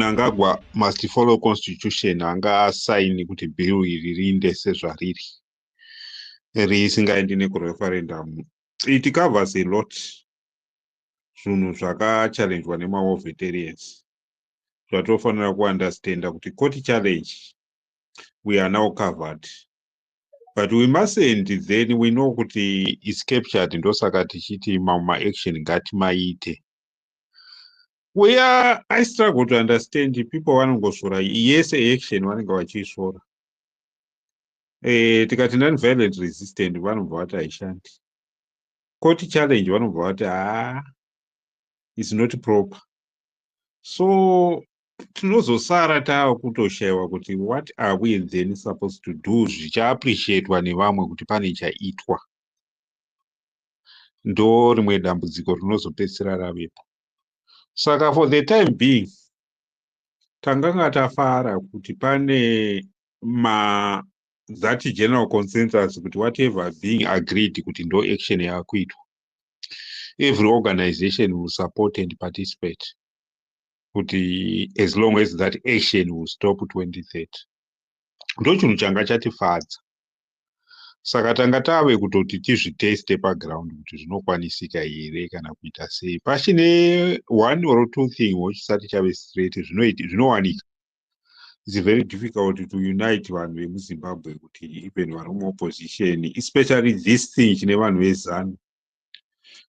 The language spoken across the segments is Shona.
Mnangagwa must follow constitution. Anga assign kuti bill iri riinde sezvariri risingaendi nekureferendum. It covers a lot. Zvinhu zvakachallengewa nemawo veterans zvatofanira kuundestanda kuti court challenge we are now covered, but we mustn't then we know kuti is captured ndosaka tichiti action ngatimaite. Where I struggle to understand people vanongosvora yes action vanenge vachiisvora tikati non-violent resistant vanobva vati haishandi, court challenge vanobva vati is not proper. So tinozosara tava kutoshayiwa kuti what are we then supposed to do zvichiappreciatwa nevamwe kuti pane chaitwa. Ndo rimwe dambudziko rinozopedzisira ravepo. Saka for the time being tanganga tafara kuti pane that general consensus kuti whatever being agreed kuti ndo action yakuitwa, every organization will support and participate kuti as long as that action will stop 2030. Ndo chinhu changa chatifadza. Saka tanga tave kutoti tizviteste paground kuti zvinokwanisika here kana kuita sei. Pachine one or two thing wochisati chave straight zvinowanika. It's very difficult to unite vanhu vemuZimbabwe kuti even vari muopposition, especially this thing chine vanhu vezanu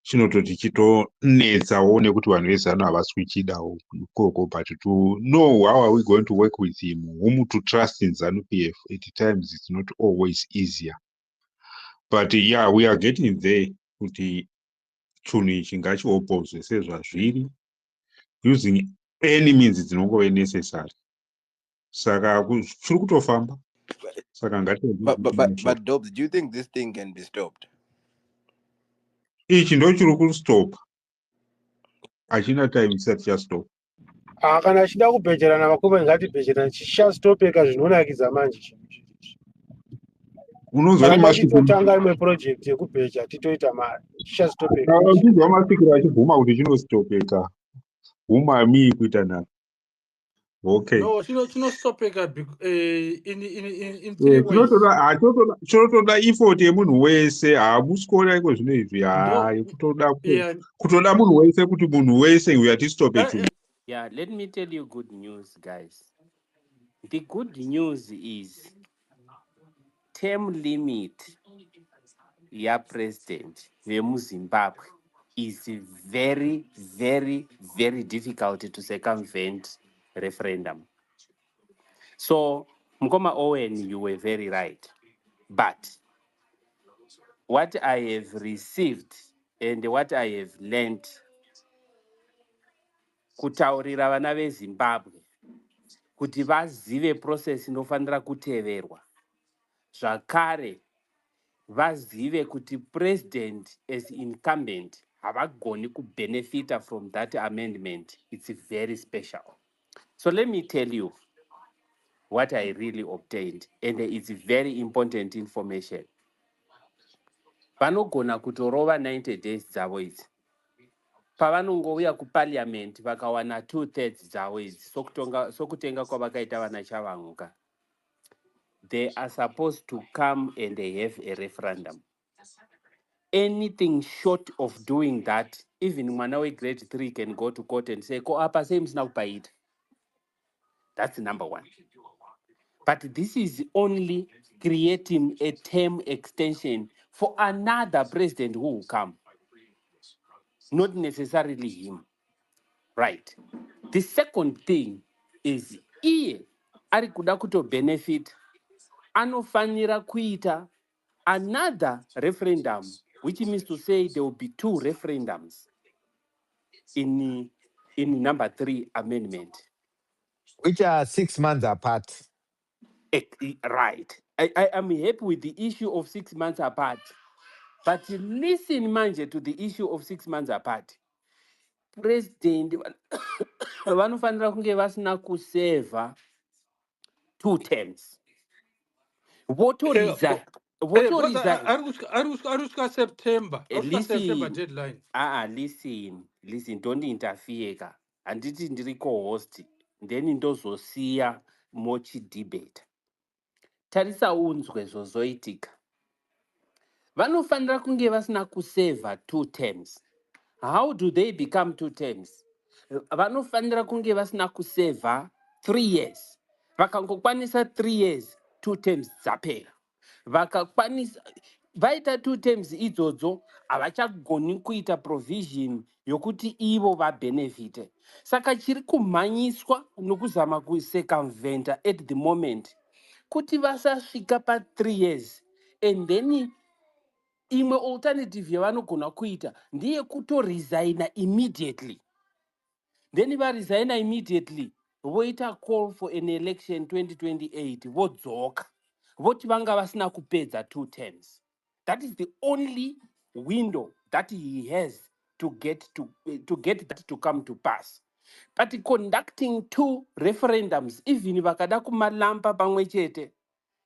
chinototi chitonetsawo nekuti vanhu vezanu havasi kuchidawo ikoko, but to know how are we going to work with him, whom to trust in ZANU-PF, at times it's not always easier. But yeah, we are getting there kuti chinhu ichi ngachiopposwe sezvazviri using any means dzinongove necessary. Saka chiri kutofamba. Saka But Dobbs, do you think this thing can be stopped? Ichi ndo chiri kustop. Hachina time chisati chastop. Kana achida kubhejerana makombe ngatibhejerana, chichastopeka zvinonakidza manje chinhu ichi. Unonzwa machitotanga imwe project yekubheja titoita mari chichastopeka. Ndizwa masikiro achibvuma kuti chinostopeka. Umami kuita nani. Okay. No, chinostopeka in 3 ways. Chinotoda effort yemunhu wese, hamusi kuona iko zvino izvi kutoda munhu wese kuti munhu wese uyu atistope chunhu. Yeah, let me tell you good news, guys. The good news is term limit president vemuZimbabwe is very, very, very difficult to circumvent referendum. So, Mkoma Owen, you were very right. But what I have received and what I have learned, kutaurira vana veZimbabwe kuti vazive process inofanira kuteverwa. Zvakare vazive kuti president as incumbent havagoni kubenefita from that amendment. It's very special. So let me tell you what I really obtained, and it's very important information. Vanogona kutorova 90 days dzavo idzi. Pavanongouya kuparliament vakawana 2/3 dzavo idzi sokutenga kwavakaita vana Chavanguka. They are supposed to come and they have a referendum. Anything short of doing that, even Mwanawe grade 3 can go to court and say, "Ko apa same sina kupaita." That's number one. But this is only creating a term extension for another president who will come. Not necessarily him. Right. The second thing is, ari kuda kuto benefit, anofanira kuita another referendum, which means to say there will be 2 referendums in number 3 amendment. Which are 6 months apart. Right. I am happy with the issue of 6 months apart. But listen, manje, to the issue of 6 months apart. President, vanofanira kunge vasina kuseva 2 terms. Votoriza. Aruska September. September deadline. Listen, don't interfere. Anditi ndiri co-host. then ndozosiya mochidebate. Tarisa unzwe zvozoitika. Vanofanira kunge vasina kuseva 2 terms. How do they become 2 terms? Vanofanira kunge vasina kuseva 3 years. Vakangokwanisa 3 years, 2 terms dzapera. Vakakwanisa vaita 2 terms idzodzo havachagoni kuita provision yokuti ivo vabenefite. Saka chiri kumhanyiswa nokuzama kucircumventa at the moment kuti vasasvika pa 3 years and then imwe alternative yavanogona kuita ndiye kutoresigna immediately. Then varesigna immediately voita call for an election 2028 vodzoka voti vanga vasina kupedza 2 terms. That is the only window that he has to get that to come to pass. But conducting 2 referendums, even vakada kumalamba pamwe chete,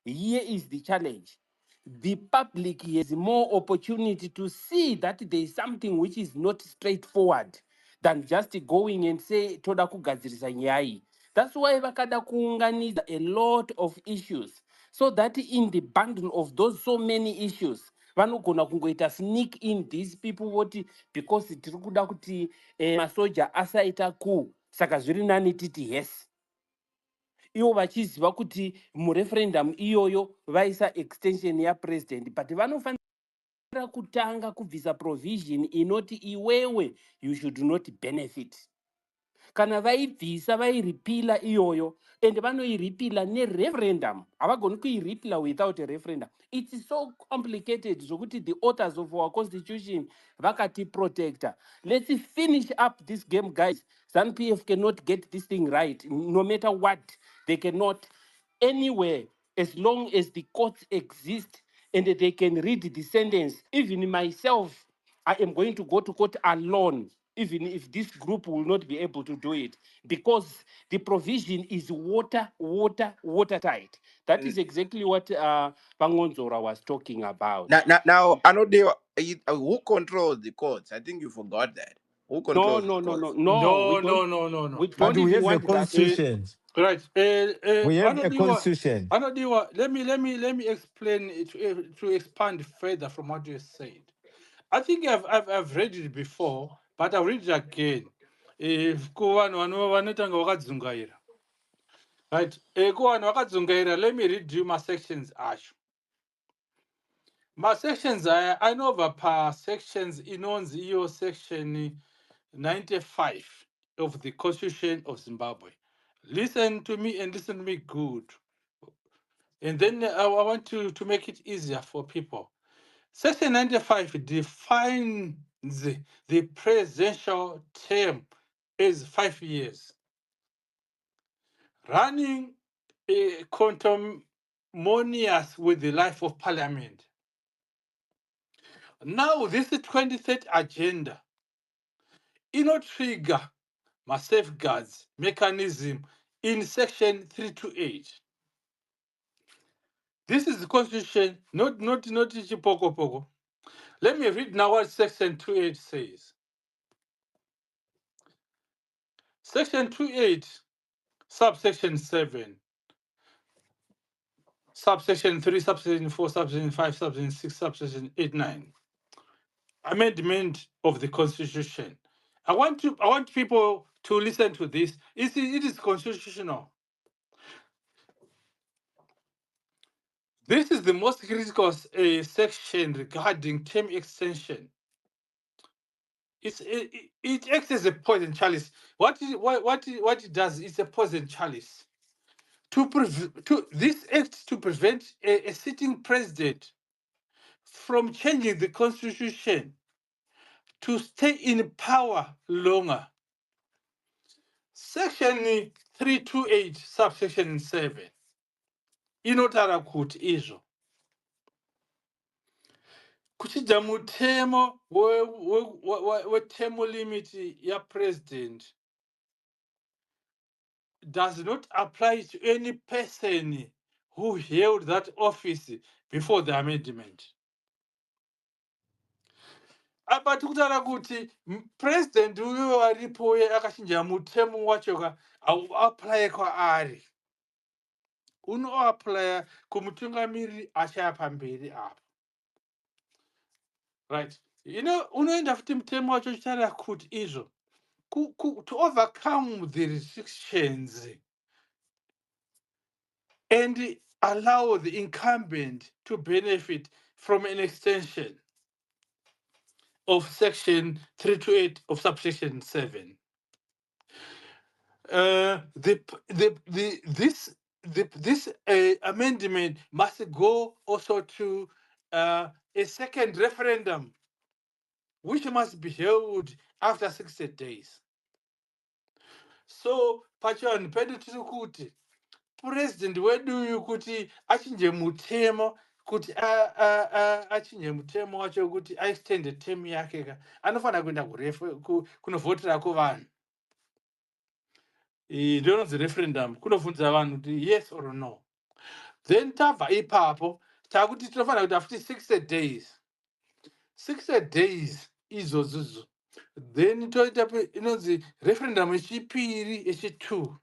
here is the challenge. The public has more opportunity to see that there is something which is not straightforward than just going and say toda kugadzirisa nyaya. That's why vakada kuunganidza a lot of issues, so that in the bundle of those so many issues vanogona kungoita sneak in these people voti because tiri kuda kuti masoja asaita coup saka zviri nani titi yes. Ivo vachiziva kuti mureferendum iyoyo vaisa extension yapresident, but vanofanira kutanga kubvisa provision inoti iwewe you should not benefit. Kana vaibvisa vairipila iyoyo and vanoiripila nereferendum, havagoni kuiripila without a referendum. It's so complicated zvokuti the authors of our constitution vakati protector. Let's finish up this game, guys. ZANU-PF cannot get this thing right, no matter what. They cannot anywhere, as long as the courts exist and they can read the sentence. Even myself, I am going to go to court alone, even if this group will not be able to do it, because the provision is watertight. That is exactly what Pangonzora was talking about. Now, I know who controls the courts. I think you forgot that. Who No, controls no, the no, courts? no, we No, don't. no, no, no, no. We But don't we even have a want that. constitution. Right. We have a constitution. Let me explain it to expand further from what you said. I think I've read it before, but I'll read it again. If kuvanhu vanotanga vakadzungaira. Right. Kuvanhu vakadzungaira, let me read you my sections acho. My sections I know per sections inonzi iyo section 95 of the Constitution of Zimbabwe. Listen to me and listen to me good. And then I want to make it easier for people. Section 95 defines the presidential term as 5 years, running contemporaneous with the life of parliament. Now, this 23rd agenda, trigger my safeguards mechanism in section 328. This is the constitution, not Chipoko. Let me read now what section 28 says. Section 28, subsection 7, subsection 3, subsection 4, subsection 5, subsection 6, subsection 8, 9. Amendment of the Constitution. I want people to listen to this. It is constitutional. This is the most critical section regarding term extension. It acts as a poison chalice. What it does is a poison chalice. This acts to prevent a sitting president from changing the constitution to stay in power longer. Section 328, subsection 7. Inotaura kuti izvo kuchidza mutemo wetemo limit yapresident does not apply to any person who held that office before the amendment. But kutaura kuti president uyo aripo akachinja mutemo wacho apply kwaari. Unoapply kumutungamiriri achaya pamberi apo. Right. Unoenda futi mutemo wacho chitaura kuti izvo to overcome the restrictions and allow the incumbent to benefit from an extension of section 328 of subsection 7. This amendment must go also to a second referendum, which must be held after 60 days. So, pachani pedu tiri kuti president wedu uyu kuti achinje mutemo kuti achinje mutemo wacho kuti aextende term yake ka anofanira kuenda kunovhotera kuvanhu. Ndinonzi referendum kunovhunza vanhu kuti yes or no. Then tabva ipapo takuti tinofanira kuita futi 60 days. 60 days izvozvo. Then toita inonzi referendum yechipiri yechi2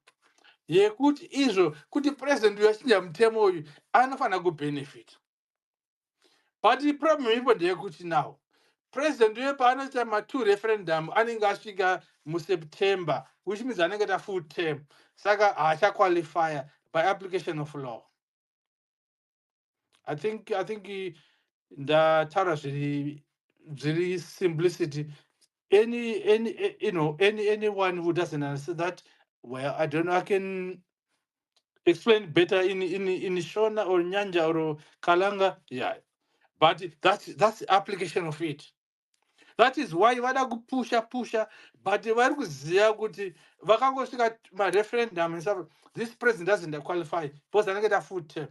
yekuti izvo kuti president uyu achinja mutemo uyu anofanira kubenefit. But the problem ipo ndeyekuti now president uyu paanoita ma2 referendum anenge asvika muSeptember, which means anenge ta full term, saka haacha qualify by application of law. I think ndataura zviri simplicity. Anyone who doesn't understand that, well, I don't know, I can explain better in Shona or Nyanja or Kalanga, yeah. But that's the application of it. That is why vada kupusha, but vari kuziva kuti vakangosvika ma referendum and stuff. This president doesn't qualify because anenge ta full term.